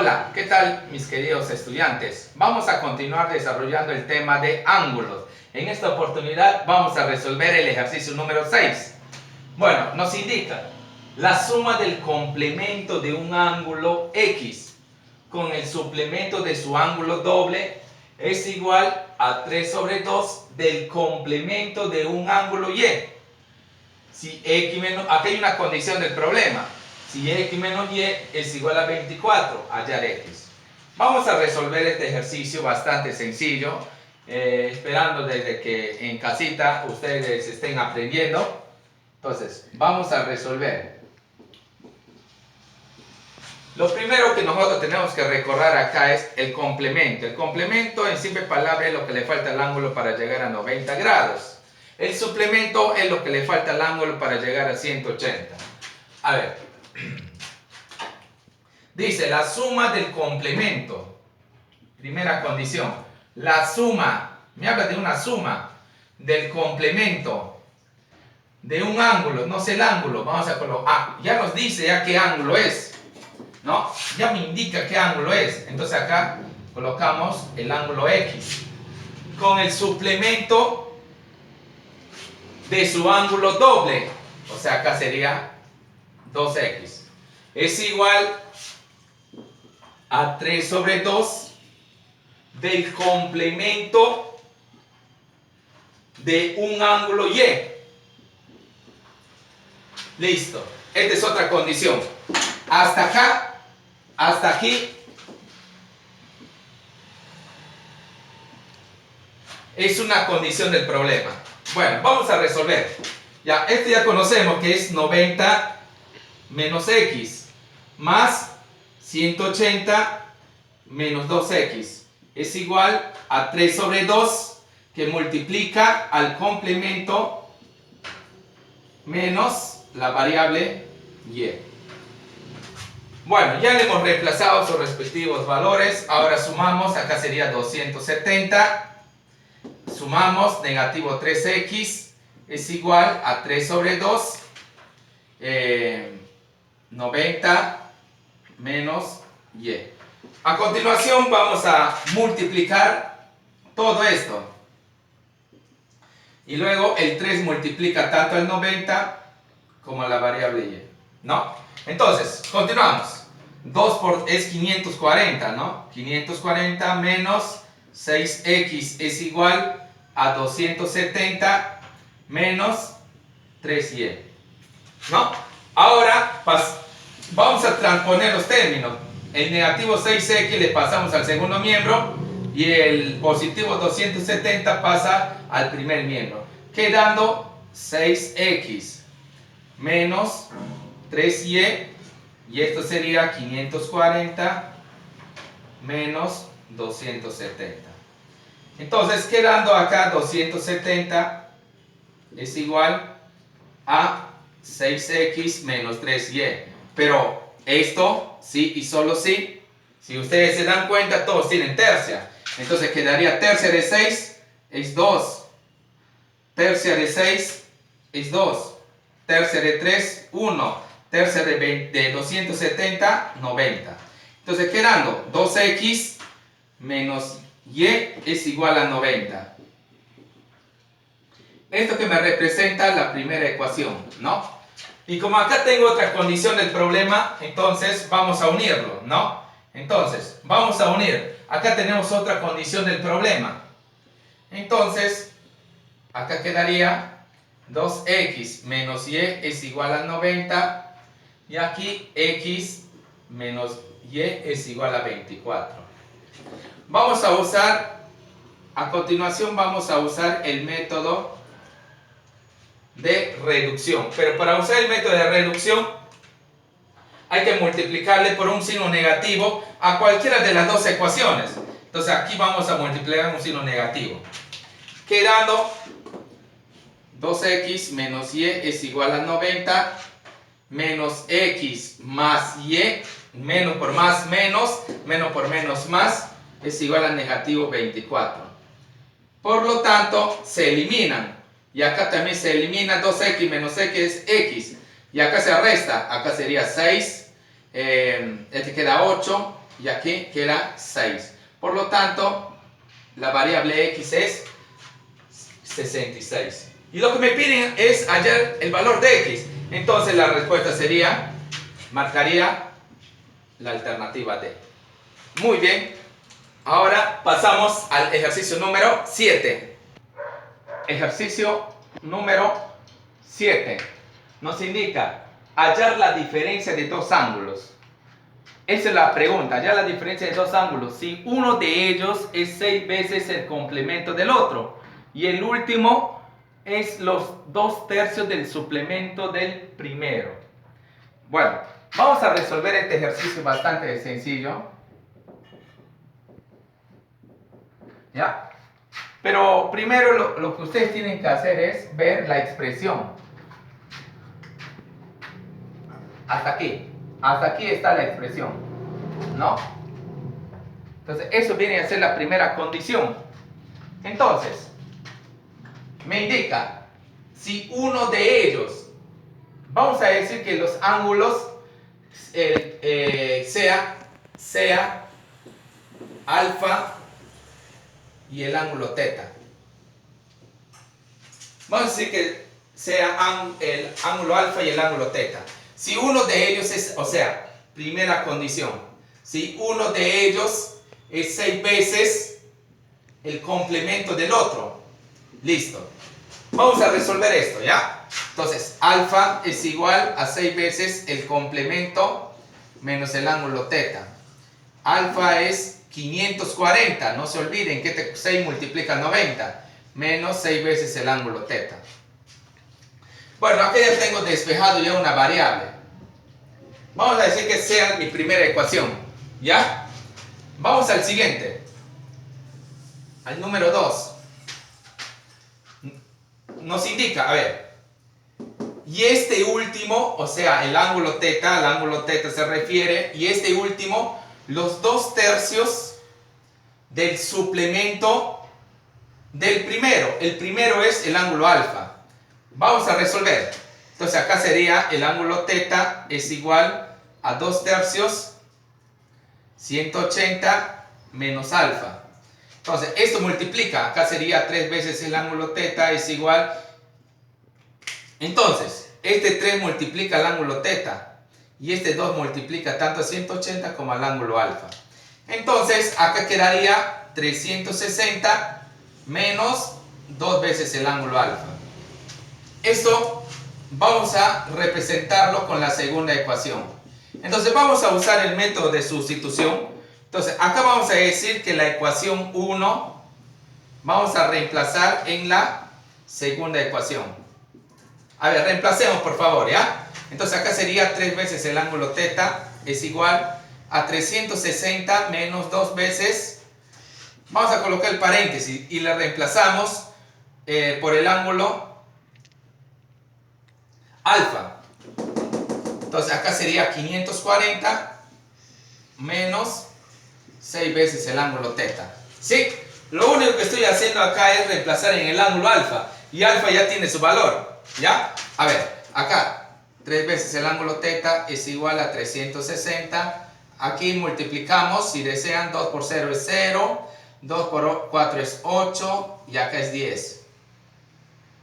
Hola, ¿qué tal mis queridos estudiantes? Vamos a continuar desarrollando el tema de ángulos. En esta oportunidad vamos a resolver el ejercicio número 6. Bueno, nos indica la suma del complemento de un ángulo X con el suplemento de su ángulo doble es igual a 3 sobre 2 del complemento de un ángulo Y. Si X menos, aquí hay una condición del problema. Si X menos Y es igual a 24, hallar X. Vamos a resolver este ejercicio bastante sencillo, esperando desde que en casita ustedes estén aprendiendo. Entonces, vamos a resolver. Lo primero que nosotros tenemos que recordar acá es el complemento. El complemento, en simple palabra, es lo que le falta al ángulo para llegar a 90 grados. El suplemento es lo que le falta al ángulo para llegar a 180. A ver, dice la suma del complemento. Primera condición, la suma, me habla de una suma del complemento de un ángulo, no sé el ángulo, vamos a colocar, ya nos dice ya qué ángulo es, ¿no? Ya me indica qué ángulo es, entonces acá colocamos el ángulo X con el suplemento de su ángulo doble, o sea acá sería 2X, es igual a 3 sobre 2 del complemento de un ángulo Y. Listo. Esta es otra condición. Hasta acá, hasta aquí, es una condición del problema. Bueno, vamos a resolver. Ya, esto ya conocemos que es 90 menos X más 180 menos 2X. Es igual a 3 sobre 2 que multiplica al complemento menos la variable Y. Bueno, ya le hemos reemplazado sus respectivos valores. Ahora sumamos, acá sería 270. Sumamos, negativo 3X es igual a 3 sobre 2. 90 menos Y. A continuación vamos a multiplicar todo esto. Y luego el 3 multiplica tanto el 90 como la variable Y, ¿no? Entonces, continuamos. 2 es 540, ¿no? 540 menos 6X es igual a 270 menos 3Y, ¿no? Ahora vamos a transponer los términos. El negativo 6X le pasamos al segundo miembro y el positivo 270 pasa al primer miembro, quedando 6X menos 3Y, y esto sería 540 menos 270. Entonces, quedando acá 270 es igual a 6X menos 3Y. Pero esto, sí y solo sí, si ustedes se dan cuenta, todos tienen tercia. Entonces quedaría tercia de 6 es 2. Tercia de 6 es 2. Tercia de 3, 1. Tercia de 270, 90. Entonces quedando 2X menos Y es igual a 90. Esto que me representa la primera ecuación, ¿no? Y como acá tengo otra condición del problema, entonces vamos a unirlo, ¿no? Entonces, vamos a unir. Acá tenemos otra condición del problema. Entonces, acá quedaría 2X menos Y es igual a 90. Y aquí X menos Y es igual a 24. Vamos a usar, a continuación vamos a usar el método de reducción. Pero para usar el método de reducción hay que multiplicarle por un signo negativo a cualquiera de las dos ecuaciones. Entonces aquí vamos a multiplicar un signo negativo, quedando 2X menos Y es igual a 90 menos X más Y, menos por más menos, menos por menos más, es igual a negativo 24. Por lo tanto, se eliminan. Y acá también se elimina 2X menos X es X. Y acá se resta. Acá sería 6. Este queda 8. y aquí queda 6. Por lo tanto, la variable x es 66. Y lo que me piden es hallar el valor de x. Entonces la respuesta sería, marcaría la alternativa D. Muy bien. Ahora pasamos al ejercicio número 7. Ejercicio número 7. Nos indica hallar la diferencia de dos ángulos. Esa es la pregunta, hallar la diferencia de dos ángulos. Si uno de ellos es 6 veces el complemento del otro. Y el último es los 2/3 del suplemento del primero. Bueno, vamos a resolver este ejercicio bastante sencillo. ¿Ya? Pero primero lo que ustedes tienen que hacer es ver la expresión. Hasta aquí está la expresión, ¿no? Entonces eso viene a ser la primera condición. Entonces, me indica, si uno de ellos, vamos a decir que los ángulos sea alfa y el ángulo teta. Vamos a decir que sea el ángulo alfa y el ángulo teta. Si uno de ellos es, o sea, primera condición, si uno de ellos es 6 veces el complemento del otro, listo. Vamos a resolver esto, ¿ya? Entonces, alfa es igual a 6 veces el complemento menos el ángulo teta. Alfa es 540, no se olviden que 6 multiplica 90, menos 6 veces el ángulo teta. Bueno, aquí ya tengo despejado ya una variable. Vamos a decir que sea mi primera ecuación, ¿ya? Vamos al siguiente, al número 2. Nos indica, a ver, y este último, o sea, el ángulo teta, al ángulo teta se refiere, y este último, los 2/3 del suplemento del primero. El primero es el ángulo alfa. Vamos a resolver. Entonces acá sería el ángulo teta es igual a 2/3, 180 menos alfa. Entonces esto multiplica, acá sería 3 veces el ángulo teta es igual. Entonces, este 3 multiplica el ángulo teta y este 2 multiplica tanto a 180 como al ángulo alfa. Entonces, acá quedaría 360 menos 2 veces el ángulo alfa. Esto vamos a representarlo con la segunda ecuación. Entonces, vamos a usar el método de sustitución. Entonces, acá vamos a decir que la ecuación 1 vamos a reemplazar en la segunda ecuación. A ver, reemplacemos por favor, ¿ya? Entonces acá sería 3 veces el ángulo teta es igual a 360 menos 2 veces. Vamos a colocar el paréntesis y le reemplazamos por el ángulo alfa. Entonces acá sería 540 menos 6 veces el ángulo teta. ¿Sí? Lo único que estoy haciendo acá es reemplazar en el ángulo alfa. Y alfa ya tiene su valor. ¿Ya? A ver, acá 3 veces el ángulo teta es igual a 360. Aquí multiplicamos, si desean, 2 por 0 es 0. 2 por 4 es 8. Y acá es 10.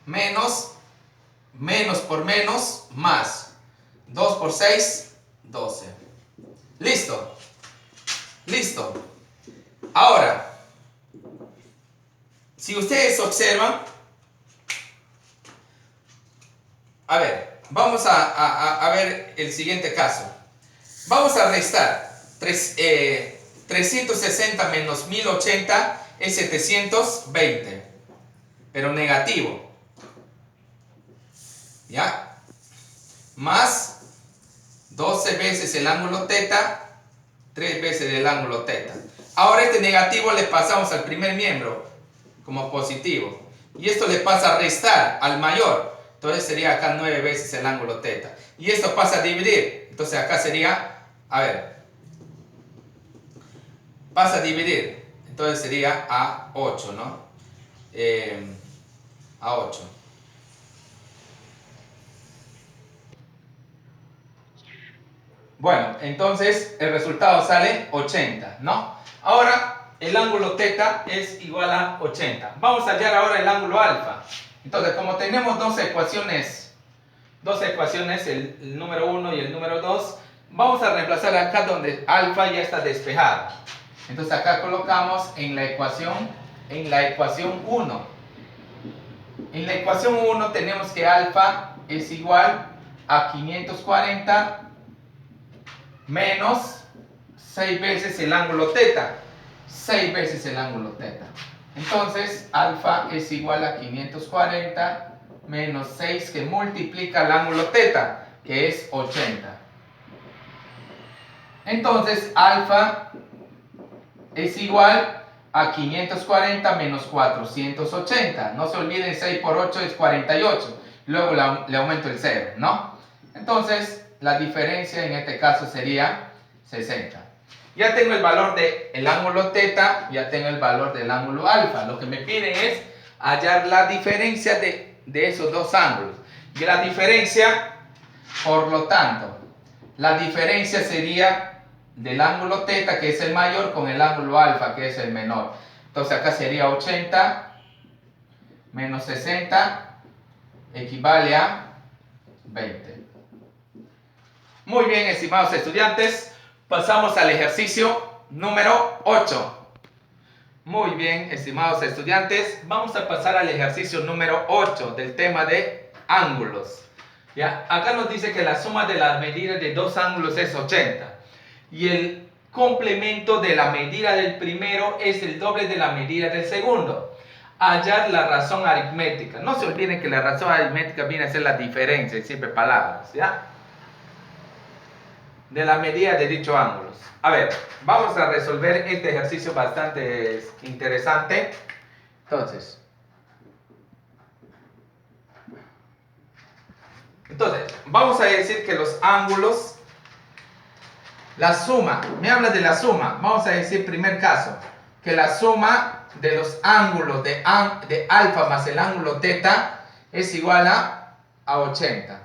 Menos por menos, más. 2 por 6, 12. Listo. Listo. Ahora, si ustedes observan, a ver, vamos a ver el siguiente caso. Vamos a restar 360 menos 1080 es 720, pero negativo. ¿Ya? Más 12 veces el ángulo teta, 3 veces el ángulo teta. Ahora este negativo le pasamos al primer miembro como positivo. Y esto le pasa a restar al mayor. Entonces sería acá 9 veces el ángulo teta. Y esto pasa a dividir. Entonces acá sería, a ver, pasa a dividir. Entonces sería a 8, ¿no? A 8. Bueno, entonces el resultado sale 80, ¿no? Ahora el ángulo θ es igual a 80. Vamos a hallar ahora el ángulo alfa. Entonces, como tenemos dos ecuaciones, el número 1 y el número 2, vamos a reemplazar acá donde alfa ya está despejado. Entonces acá colocamos en la ecuación 1. En la ecuación 1 tenemos que alfa es igual a 540 menos 6 veces el ángulo θ. 6 veces el ángulo θ. Entonces, alfa es igual a 540 menos 6 que multiplica el ángulo θ, que es 80. Entonces, alfa es igual a 540 menos 480. No se olviden, 6 por 8 es 48. Luego le aumento el 0, ¿no? Entonces, la diferencia en este caso sería 60. Ya tengo el valor del ángulo θ, ya tengo el valor del ángulo alfa. Lo que me piden es hallar la diferencia de esos dos ángulos. Y la diferencia, por lo tanto, la diferencia sería del ángulo θ, que es el mayor, con el ángulo alfa, que es el menor. Entonces acá sería 80 menos 60 equivale a 20. Muy bien, estimados estudiantes, pasamos al ejercicio número 8. Muy bien, estimados estudiantes, vamos a pasar al ejercicio número 8 del tema de ángulos. ¿Ya? Acá nos dice que la suma de las medidas de dos ángulos es 80 y el complemento de la medida del primero es el doble de la medida del segundo. Hallar la razón aritmética. No se olviden que la razón aritmética viene a ser la diferencia, siempre palabras, ¿ya? De la medida de dichos ángulos. A ver, vamos a resolver este ejercicio bastante interesante. Entonces, vamos a decir que los ángulos, la suma, me habla de la suma. Vamos a decir, primer caso, que la suma de los ángulos de alfa más el ángulo θ es igual a 80.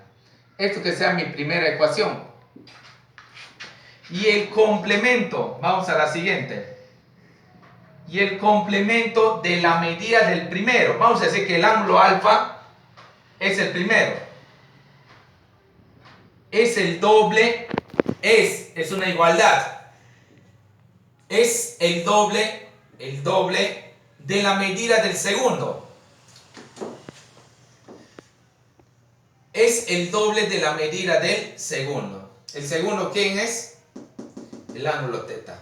Esto que sea mi primera ecuación. Y el complemento, vamos a la siguiente. Y el complemento de la medida del primero. Vamos a decir que el ángulo alfa es el primero. Es el doble, es una igualdad. Es el doble de la medida del segundo. Es el doble de la medida del segundo. ¿El segundo quién es? El ángulo θ.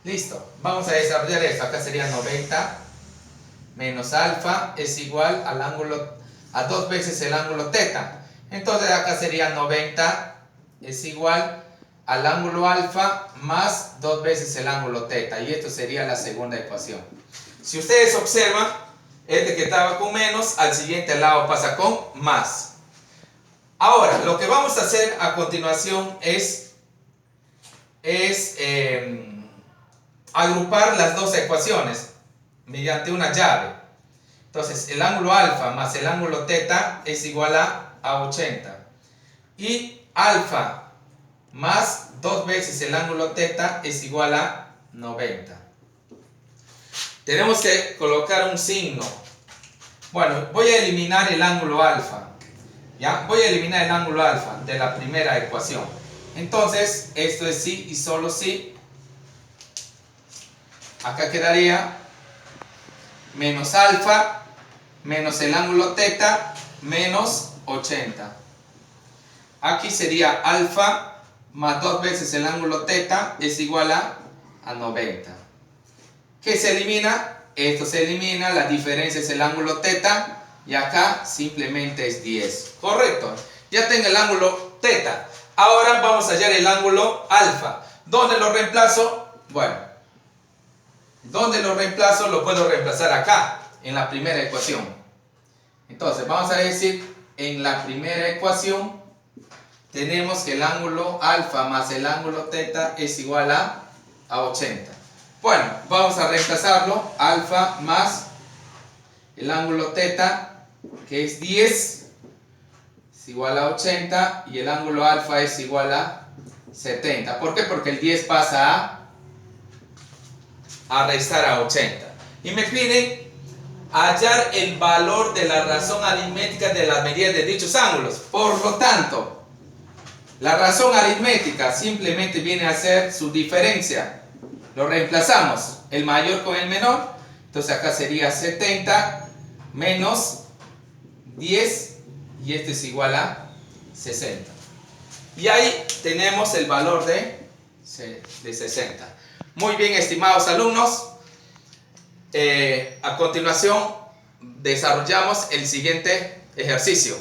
Listo. Vamos a desarrollar esto. Acá sería 90 menos alfa es igual al ángulo, a 2 veces el ángulo θ. Entonces acá sería 90 es igual al ángulo alfa más 2 veces el ángulo θ. Y esto sería la segunda ecuación. Si ustedes observan, este que estaba con menos, al siguiente lado pasa con más. Ahora, lo que vamos a hacer a continuación es agrupar las dos ecuaciones mediante una llave. Entonces, el ángulo alfa más el ángulo θ es igual a 80. Y alfa más 2 veces el ángulo θ es igual a 90. Tenemos que colocar un signo. Bueno, voy a eliminar el ángulo alfa. ¿Ya? Voy a eliminar el ángulo alfa de la primera ecuación. Entonces, esto es sí y solo sí. Acá quedaría menos alfa menos el ángulo θ menos 80. Aquí sería alfa más 2 veces el ángulo θ es igual a 90. ¿Qué se elimina? Esto se elimina, la diferencia es el ángulo θ y acá simplemente es 10. Correcto. Ya tengo el ángulo θ. Ahora vamos a hallar el ángulo alfa. ¿Dónde lo reemplazo? Bueno, ¿dónde lo reemplazo? Lo puedo reemplazar acá, en la primera ecuación. Entonces, vamos a decir, en la primera ecuación, tenemos que el ángulo alfa más el ángulo θ es igual a 80. Bueno, vamos a reemplazarlo. Alfa más el ángulo θ, que es 10, es igual a 80, y el ángulo alfa es igual a 70. ¿Por qué? Porque el 10 pasa a restar a 80. Y me piden hallar el valor de la razón aritmética de las medidas de dichos ángulos. Por lo tanto, la razón aritmética simplemente viene a ser su diferencia. Lo reemplazamos, el mayor con el menor. Entonces acá sería 70 menos 10 y este es igual a 60. Y ahí tenemos el valor de 60. Muy bien, estimados alumnos. A continuación desarrollamos el siguiente ejercicio.